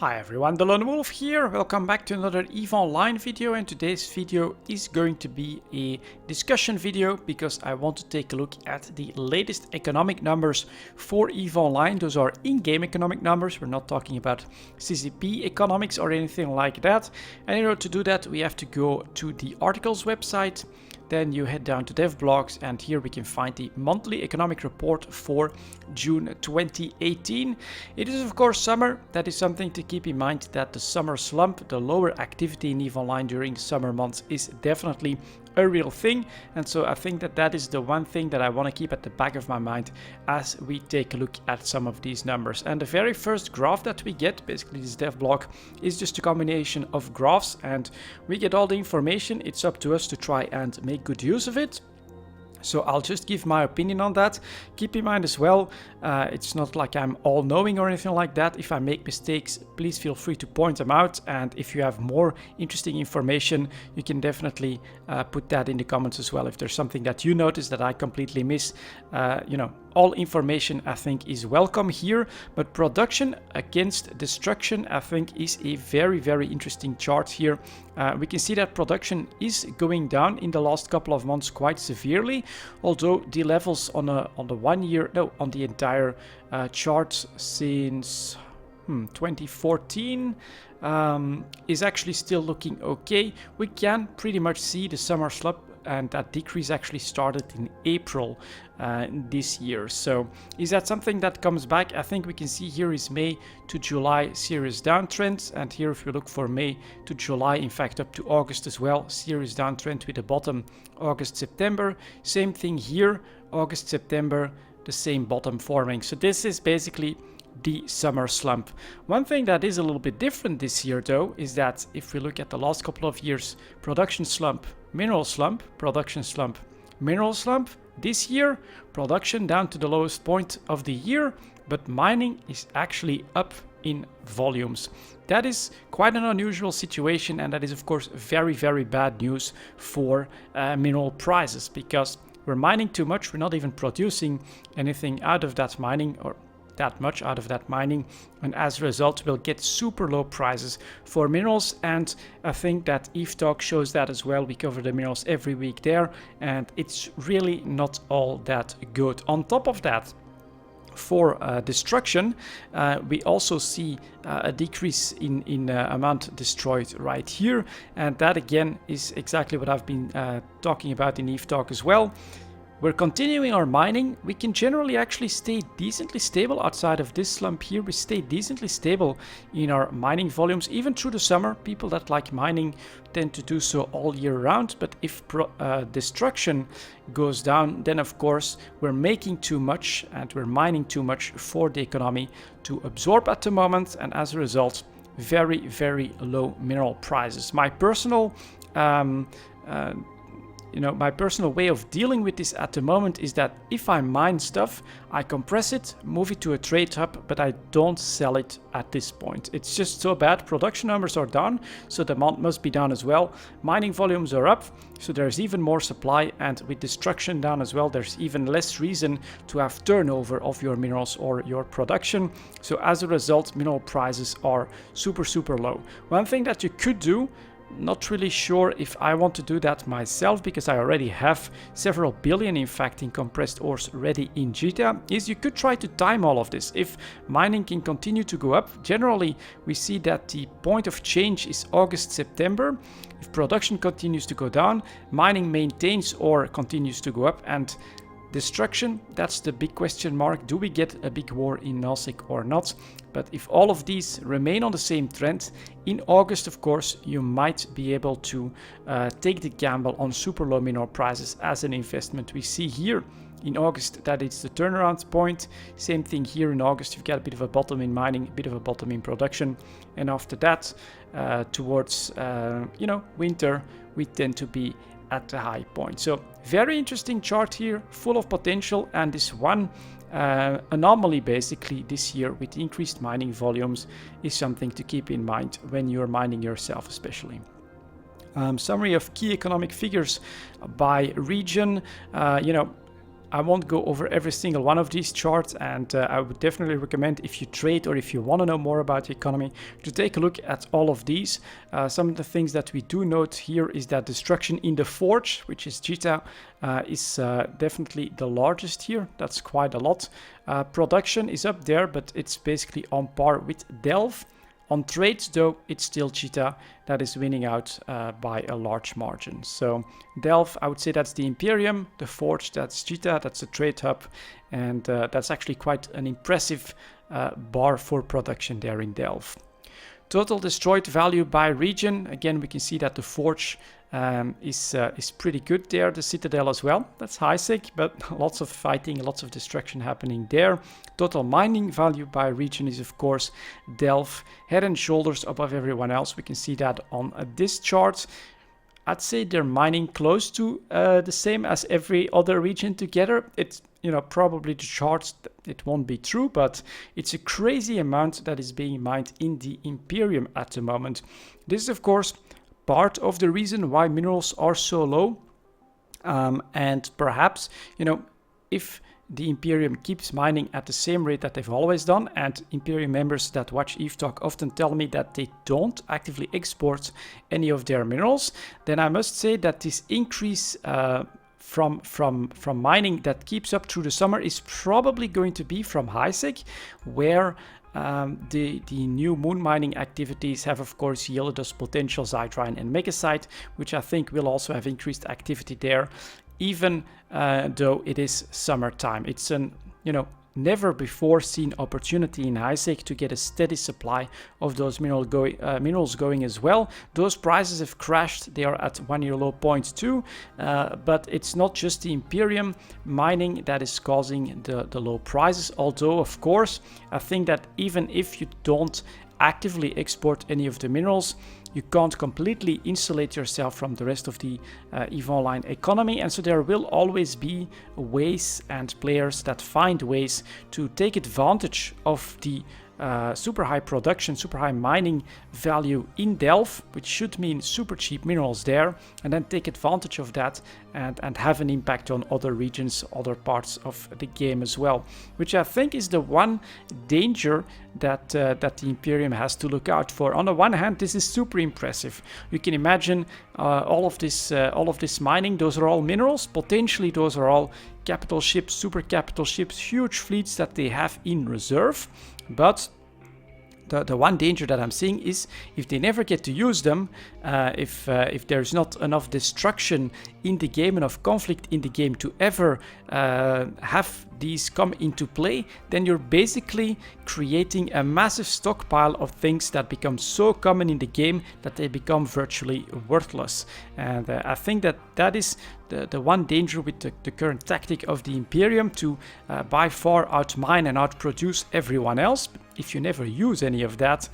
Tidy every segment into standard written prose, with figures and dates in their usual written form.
Hi everyone, delonewolf here. Welcome back to another EVE Online video, and today's video is going to be a discussion video because I want to take a look at the latest economic numbers for EVE Online. Those are in-game economic numbers. We're not talking about CCP economics or anything like that. And in order to do that, we have to go to the articles website. Then you head down to dev blogs, and here we can find the monthly economic report for June 2018. It is of course summer. That is something to keep in mind, that the summer slump, the lower activity in EVE Online during the summer months, is definitely a real thing. And so I think that that is the one thing that I want to keep at the back of my mind as we take a look at some of these numbers. And the very first graph that we get, basically this dev blog, is just a combination of graphs, and we get all the information. It's up to us to try and make good use of it. So I'll just give my opinion on that. Keep in mind as well, it's not like I'm all-knowing or anything like that. If I make mistakes, please feel free to point them out. And if you have more interesting information, you can definitely put that in the comments as well. If there's something that you notice that I completely miss, all information I think is welcome here. But production against destruction, I think, is a very, very interesting chart here. We can see that production is going down in the last couple of months quite severely, although the levels on the entire chart since 2014 is actually still looking okay. We can pretty much see the summer slump, and that decrease actually started in April this year. So is that something that comes back? I think we can see here is May to July serious downtrend, and here if we look for May to July, in fact up to August as well, serious downtrend with the bottom August, September. Same thing here, August, September, the same bottom forming. So this is basically the summer slump. One thing that is a little bit different this year though is that if we look at the last couple of years, production slump, mineral slump, production slump, mineral slump. This year, production down to the lowest point of the year, but mining is actually up in volumes. That is quite an unusual situation, and that is of course very, very bad news for mineral prices, because we're mining too much. We're not even producing anything out of that mining, or that much out of that mining, and as a result we'll get super low prices for minerals. And I think that EVE Talk shows that as well. We cover the minerals every week there, and it's really not all that good. On top of that, for destruction, we also see a decrease in amount destroyed right here, and that again is exactly what I've been talking about in EVE Talk as well. We're continuing our mining. We can generally actually stay decently stable outside of this slump here. We stay decently stable in our mining volumes, even through the summer. People that like mining tend to do so all year round. But if destruction goes down, then of course we're making too much and we're mining too much for the economy to absorb at the moment. And as a result, very, very low mineral prices. My personal my personal way of dealing with this at the moment is that if I mine stuff, I compress it, move it to a trade hub, but I don't sell it at this point. It's just so bad. Production numbers are down, so demand must be down as well. Mining volumes are up, so there's even more supply, and with destruction down as well, there's even less reason to have turnover of your minerals or your production. So as a result, mineral prices are super, super low. One thing that you could do, not really sure if I want to do that myself, because I already have several billion, in fact, in compressed ores ready in GTA, is you could try to time all of this. If mining can continue to go up, generally we see that the point of change is August, September. If production continues to go down, mining maintains or continues to go up, and destruction, that's the big question mark. Do we get a big war in Nalsik or not? But if all of these remain on the same trend, in August, of course, you might be able to take the gamble on super low mineral prices as an investment. We see here in August that it's the turnaround point. Same thing here in August. You've got a bit of a bottom in mining, a bit of a bottom in production. And after that, towards winter, we tend to be at the high point. So very interesting chart here, full of potential, and this one anomaly basically this year with increased mining volumes is something to keep in mind when you're mining yourself especially. Summary of key economic figures by region. I won't go over every single one of these charts, and I would definitely recommend, if you trade or if you want to know more about the economy, to take a look at all of these. Some of the things that we do note here is that destruction in the forge, which is Jita, is definitely the largest here. That's quite a lot. Production is up there, but it's basically on par with Delve. On trades, though, it's still Cheetah that is winning out by a large margin. So Delve, I would say that's the Imperium. The Forge, that's Cheetah, that's the trade hub. And that's actually quite an impressive bar for production there in Delve. Total destroyed value by region. Again, we can see that the Forge is pretty good there. The Citadel as well. That's Heisek, but lots of fighting, lots of destruction happening there. Total mining value by region is, of course, Delve, head and shoulders above everyone else. We can see that on this chart. I'd say they're mining close to the same as every other region together. It's, you know, probably the charts, it won't be true, but it's a crazy amount that is being mined in the Imperium at the moment. This is, of course, part of the reason why minerals are so low. And perhaps, you know, if the Imperium keeps mining at the same rate that they've always done, and Imperium members that watch Eve Talk often tell me that they don't actively export any of their minerals, then I must say that this increase from mining that keeps up through the summer is probably going to be from Heisek, where the new moon mining activities have, of course, yielded us potential Zytrine and Megasite, which I think will also have increased activity there, even though it is summertime. It's an, you know, never before seen opportunity in Heisek to get a steady supply of those minerals going as well. Those prices have crashed. They are at 1 year low 0.2, but it's not just the Imperium mining that is causing the low prices. Although, of course, I think that even if you don't actively export any of the minerals, you can't completely insulate yourself from the rest of the EVE Online economy, and so there will always be ways and players that find ways to take advantage of the super high production, super high mining value in Delve, which should mean super cheap minerals there, and then take advantage of that and have an impact on other regions, other parts of the game as well, which I think is the one danger that the Imperium has to look out for. On the one hand, this is super impressive. You can imagine all of this mining. Those are all minerals. Potentially, those are all capital ships, super capital ships, huge fleets that they have in reserve. But the one danger that I'm seeing is if they never get to use them, if there's not enough destruction in the game, enough conflict in the game to ever have these come into play, then you're basically creating a massive stockpile of things that become so common in the game that they become virtually worthless. And I think that is the one danger with the current tactic of the Imperium, to by far outmine and outproduce everyone else. If you never use any of that,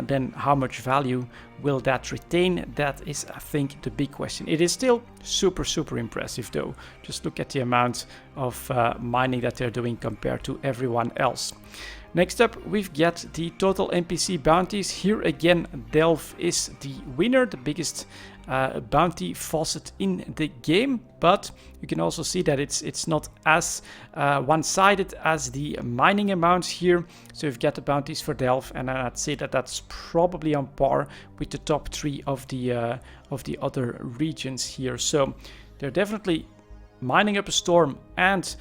then how much value will that retain? That is, I think, the big question. It is still super impressive though. Just look at the amount of mining that they're doing compared to everyone else. Next up, we've got the total NPC bounties. Here again, Delve is the winner, the biggest bounty faucet in the game, but you can also see that it's not as one-sided as the mining amounts here. So you've got the bounties for Delve, and I'd say that that's probably on par with the top 3 of the other regions here. So they're definitely mining up a storm and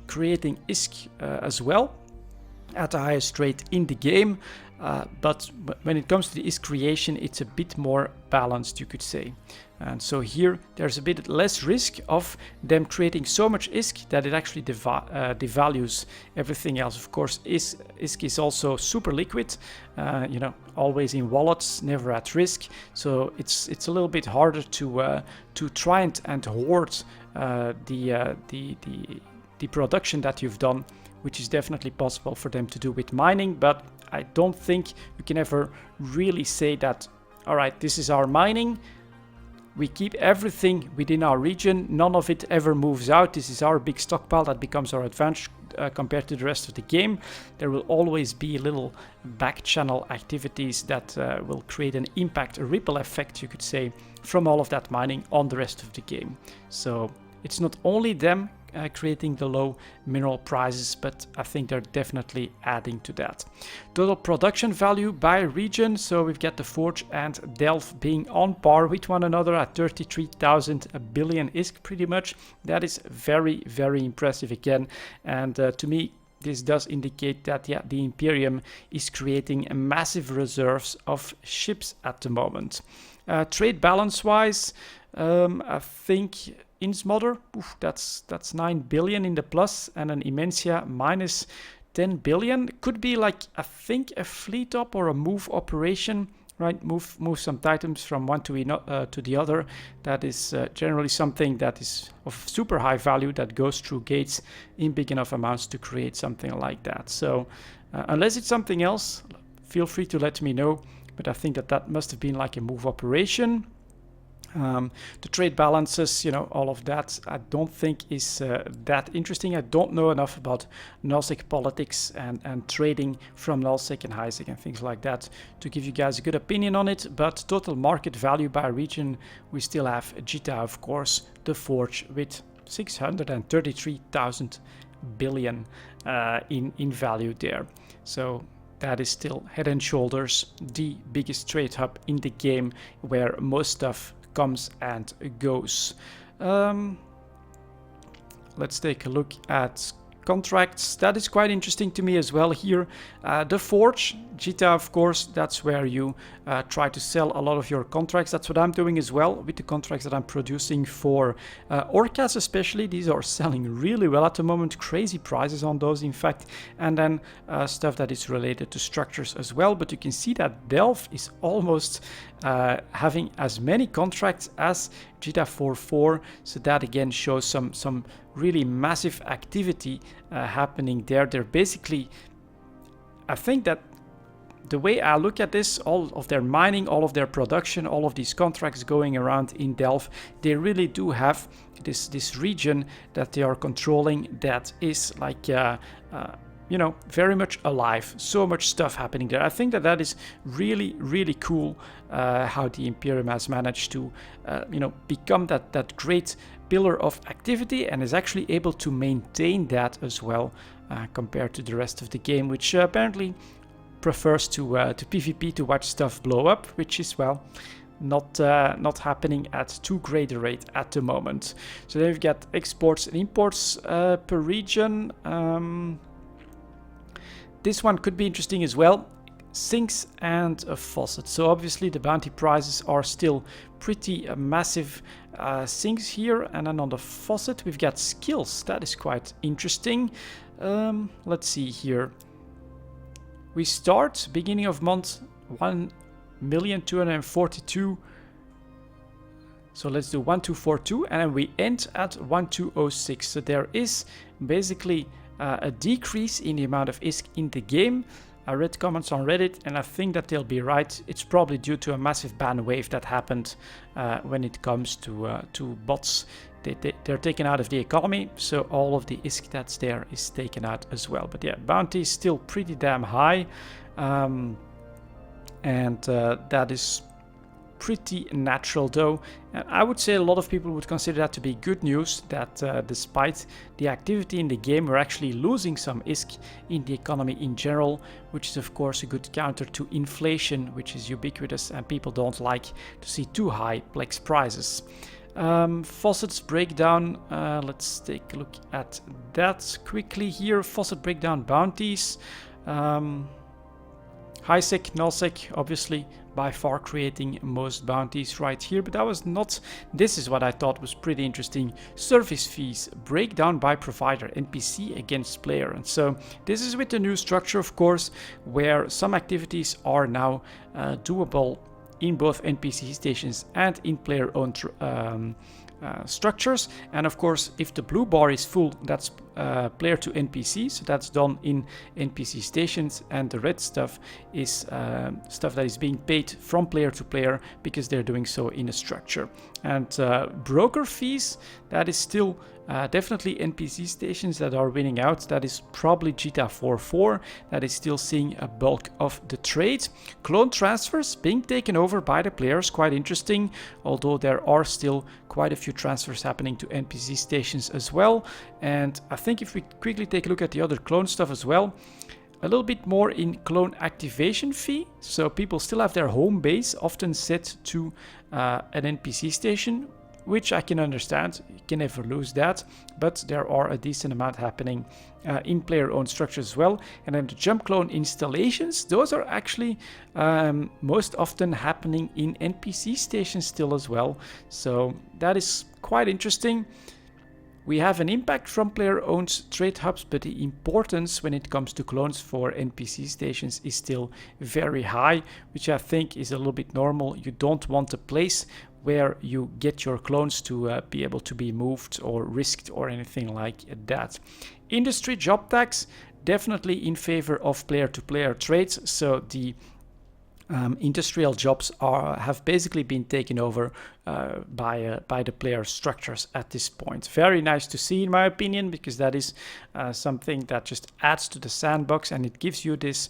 creating ISK as well at the highest rate in the game, but when it comes to the ISK creation, it's a bit more balanced, you could say. And so here there's a bit less risk of them creating so much ISK that it actually devalues everything else. Of course, ISK is also super liquid, you know, always in wallets, never at risk. So it's a little bit harder to try and hoard the production that you've done, which is definitely possible for them to do with mining. But I don't think you can ever really say that, all right, this is our mining, we keep everything within our region, none of it ever moves out, this is our big stockpile that becomes our advantage compared to the rest of the game. There will always be little back channel activities that will create an impact, a ripple effect, you could say, from all of that mining on the rest of the game. So it's not only them creating the low mineral prices, but I think they're definitely adding to that. Total production value by region, so we've got the Forge and Delft being on par with one another at 33,000 billion ISK pretty much. That is very, very impressive again, and to me this does indicate that the Imperium is creating massive reserves of ships at the moment. Trade balance wise, I think Innsmother, that's 9 billion in the plus, and an Immensia minus 10 billion. Could be like, I think, a fleet up or a move operation, right? Move some items from one to the other. That is generally something that is of super high value that goes through gates in big enough amounts to create something like that. So unless it's something else, feel free to let me know. But I think that must have been like a move operation. The trade balances, all of that, I don't think is that interesting. I don't know enough about nullsec politics and trading from nullsec and highsec and things like that to give you guys a good opinion on it. But total market value by region, we still have Jita, of course, the Forge with 633,000 billion in value there. So that is still head and shoulders the biggest trade hub in the game, where most stuff comes and goes. Let's take a look at contracts. That is quite interesting to me as well here. The Forge, Jita, of course, that's where you try to sell a lot of your contracts. That's what I'm doing as well with the contracts that I'm producing for Orcas especially. These are selling really well at the moment. Crazy prices on those, in fact. And then stuff that is related to structures as well. But you can see that Delft is almost having as many contracts as Jita 4.4. So that again shows some really massive activity happening there. They're basically, I think that the way I look at this, all of their mining, all of their production, all of these contracts going around in Delft, they really do have this region that they are controlling that is like very much alive. So much stuff happening there. I think that is really, really cool how the Imperium has managed to become that great pillar of activity and is actually able to maintain that as well compared to the rest of the game, which apparently prefers to PvP to watch stuff blow up, which is, well, not happening at too great a rate at the moment. So then we've got exports and imports per region. This one could be interesting as well. Sinks and a faucet. So obviously the bounty prices are still pretty massive sinks here. And then on the faucet we've got skills. That is quite interesting. Let's see here. We start beginning of month 1,242,000. So let's do 1242 and then we end at 1206. So there is basically a decrease in the amount of ISK in the game. I read comments on Reddit and I think that they'll be right. It's probably due to a massive ban wave that happened when it comes to bots. They're taken out of the economy, so all of the ISK that's there is taken out as well. But yeah, bounty is still pretty damn high, and that is pretty natural though. And I would say a lot of people would consider that to be good news, that despite the activity in the game, we're actually losing some ISK in the economy in general, which is of course a good counter to inflation, which is ubiquitous and people don't like to see too high Plex prices. Faucets breakdown, let's take a look at that quickly here. Faucet breakdown bounties. Highsec, nullsec, obviously by far creating most bounties right here, but that was not, this is what I thought was pretty interesting. Service fees, breakdown by provider, NPC against player. And so this is with the new structure, of course, where some activities are now doable in both NPC stations and in player-owned structures. And of course, if the blue bar is full, that's player to NPC, so that's done in NPC stations, and the red stuff is stuff that is being paid from player to player because they're doing so in a structure. And broker fees, that is still definitely NPC stations that are winning out. That is probably GTA 4.4 that is still seeing a bulk of the trade. Clone transfers being taken over by the players, quite interesting, although there are still quite a few transfers happening to NPC stations as well. And I think if we quickly take a look at the other clone stuff as well, a little bit more in clone activation fee. So people still have their home base often set to an NPC station, which I can understand. You can never lose that, but there are a decent amount happening in player-owned structures as well. And then the jump clone installations, those are actually most often happening in NPC stations still as well. So that is quite interesting. We have an impact from player-owned trade hubs, but the importance when it comes to clones for NPC stations is still very high, which I think is a little bit normal. You don't want a place where you get your clones to be able to be moved or risked or anything like that. Industry job tax, definitely in favor of player-to-player trades. So the industrial jobs have basically been taken over by the player structures at this point. Very nice to see, in my opinion, because that is something that just adds to the sandbox, and it gives you this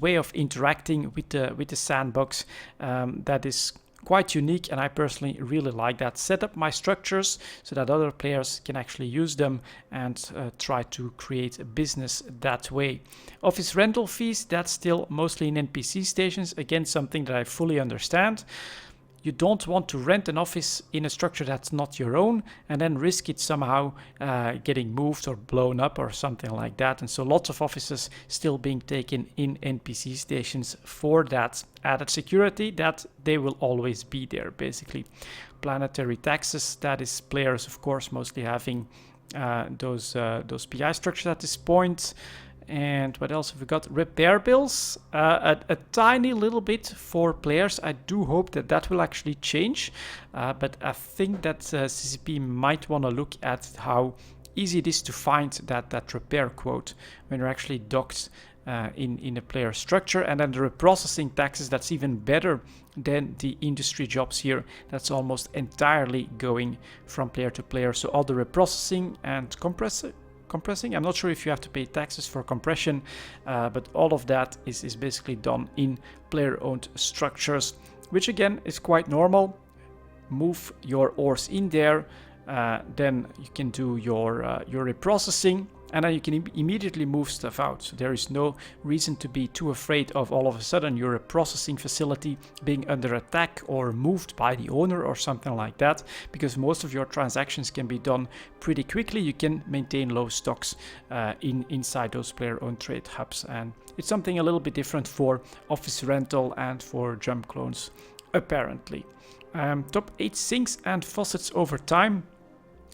way of interacting with the sandbox that is quite unique, and I personally really like that. Set up my structures so that other players can actually use them and try to create a business that way. Office rental fees, that's still mostly in NPC stations. Again, something that I fully understand. You don't want to rent an office in a structure that's not your own and then risk it somehow getting moved or blown up or something like that. And so lots of offices still being taken in NPC stations for that added security that they will always be there, basically. Planetary taxes, that is players, of course, mostly having those PI structures at this point. And what else have we got? Repair bills, a tiny little bit for players. I do hope that that will actually change, but I think that CCP might want to look at how easy it is to find that repair quote when you're actually docked in a player structure. And then the reprocessing taxes, that's even better than the industry jobs here. That's almost entirely going from player to player. So all the reprocessing and compressing. I'm not sure if you have to pay taxes for compression, but all of that is basically done in player-owned structures, which again is quite normal. Move your ores in there, then you can do your reprocessing, and then you can immediately move stuff out. So there is no reason to be too afraid of all of a sudden your processing facility being under attack or moved by the owner or something like that, because most of your transactions can be done pretty quickly. You can maintain low stocks inside those player-owned trade hubs, and it's something a little bit different for office rental and for jump clones, apparently. Top 8 sinks and faucets over time.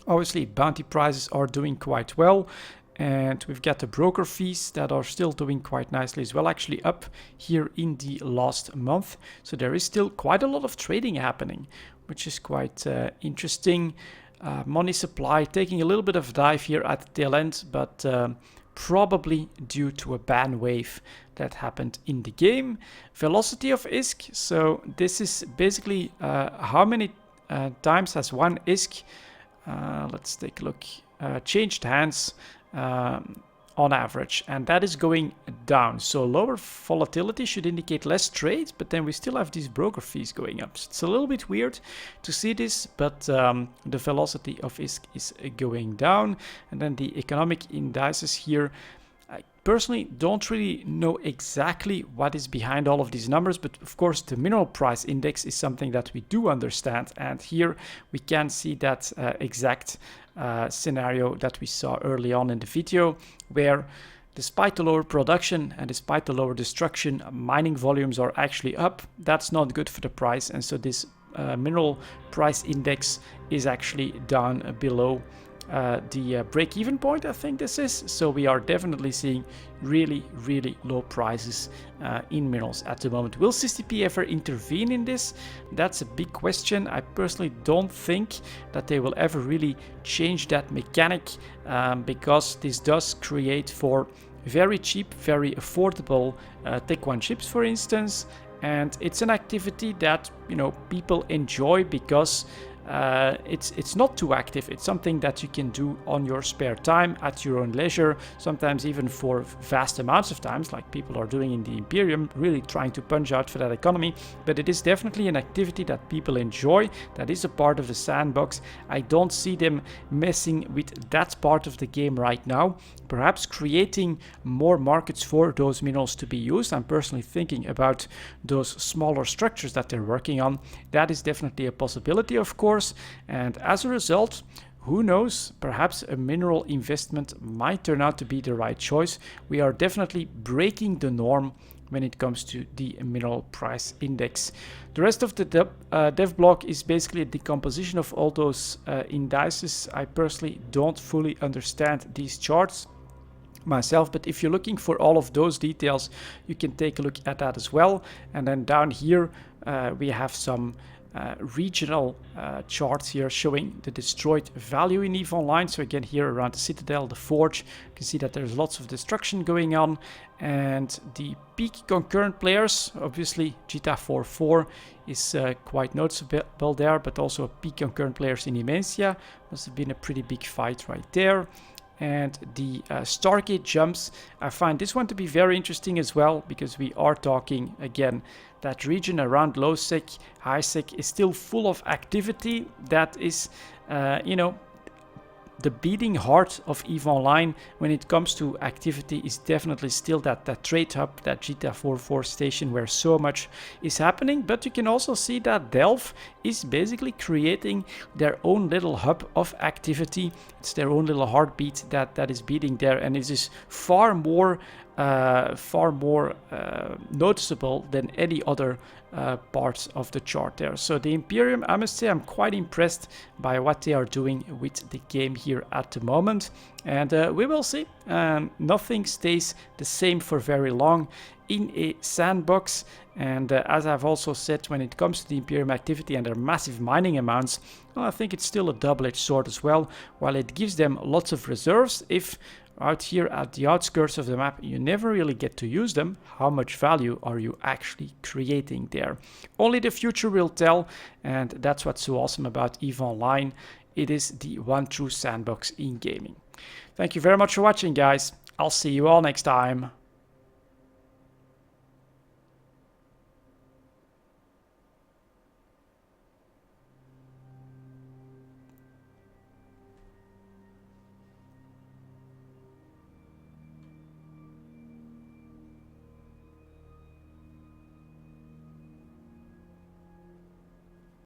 Obviously, bounty prices are doing quite well. And we've got the broker fees that are still doing quite nicely as well, actually up here in the last month. So there is still quite a lot of trading happening, which is quite interesting. Money supply taking a little bit of a dive here at the tail end, but probably due to a ban wave that happened in the game. Velocity of ISK, so this is basically how many times has one ISK, let's take a look, changed hands on average, and that is going down. So lower volatility should indicate less trade, but then we still have these broker fees going up. So it's a little bit weird to see this, but the velocity of ISK is going down. And then the economic indices here, I personally don't really know exactly what is behind all of these numbers, but of course the mineral price index is something that we do understand, and here we can see that exact scenario that we saw early on in the video, where despite the lower production and despite the lower destruction, mining volumes are actually up. That's not good for the price, and so this mineral price index is actually down below the break-even point, I think this is. So we are definitely seeing really, really low prices in minerals at the moment. Will CCP ever intervene in this? That's a big question. I personally don't think that they will ever really change that mechanic, because this does create for very cheap, very affordable Tech 1 chips, for instance. And it's an activity that, you know, people enjoy because it's not too active. It's something that you can do on your spare time at your own leisure, sometimes even for vast amounts of times, like people are doing in the Imperium, really trying to punch out for that economy. But it is definitely an activity that people enjoy, that is a part of the sandbox. I don't see them messing with that part of the game right now. Perhaps creating more markets for those minerals to be used. I'm personally thinking about those smaller structures that they're working on. That is definitely a possibility, of course. And as a result, who knows, perhaps a mineral investment might turn out to be the right choice. We are definitely breaking the norm when it comes to the mineral price index. The rest of the dev blog is basically a decomposition of all those indices. I personally don't fully understand these charts myself, but if you're looking for all of those details, you can take a look at that as well. And then down here we have some regional charts here showing the destroyed value in EVE Online. So again, here around the Citadel, the Forge, you can see that there's lots of destruction going on. And the peak concurrent players, obviously GTA 4.4 is quite noticeable there, but also peak concurrent players in Imensia. Must have been a pretty big fight right there. And the Stargate jumps, I find this one to be very interesting as well, because we are talking, again, that region around low sec, high sec is still full of activity. That is, you know, the beating heart of EVE Online when it comes to activity is definitely still that trade hub, that GTA 4.4 station where so much is happening. But you can also see that Delve is basically creating their own little hub of activity. It's their own little heartbeat that is beating there, and it is far more noticeable than any other parts of the chart there. So the Imperium, I must say, I'm quite impressed by what they are doing with the game here at the moment. And we will see. Nothing stays the same for very long in a sandbox. And as I've also said, when it comes to the Imperium activity and their massive mining amounts, well, I think it's still a double-edged sword as well. While it gives them lots of reserves, if out here at the outskirts of the map you never really get to use them, how much value are you actually creating there? Only the future will tell, and that's what's so awesome about EVE Online. It is the one true sandbox in gaming. Thank you very much for watching, guys. I'll see you all next time.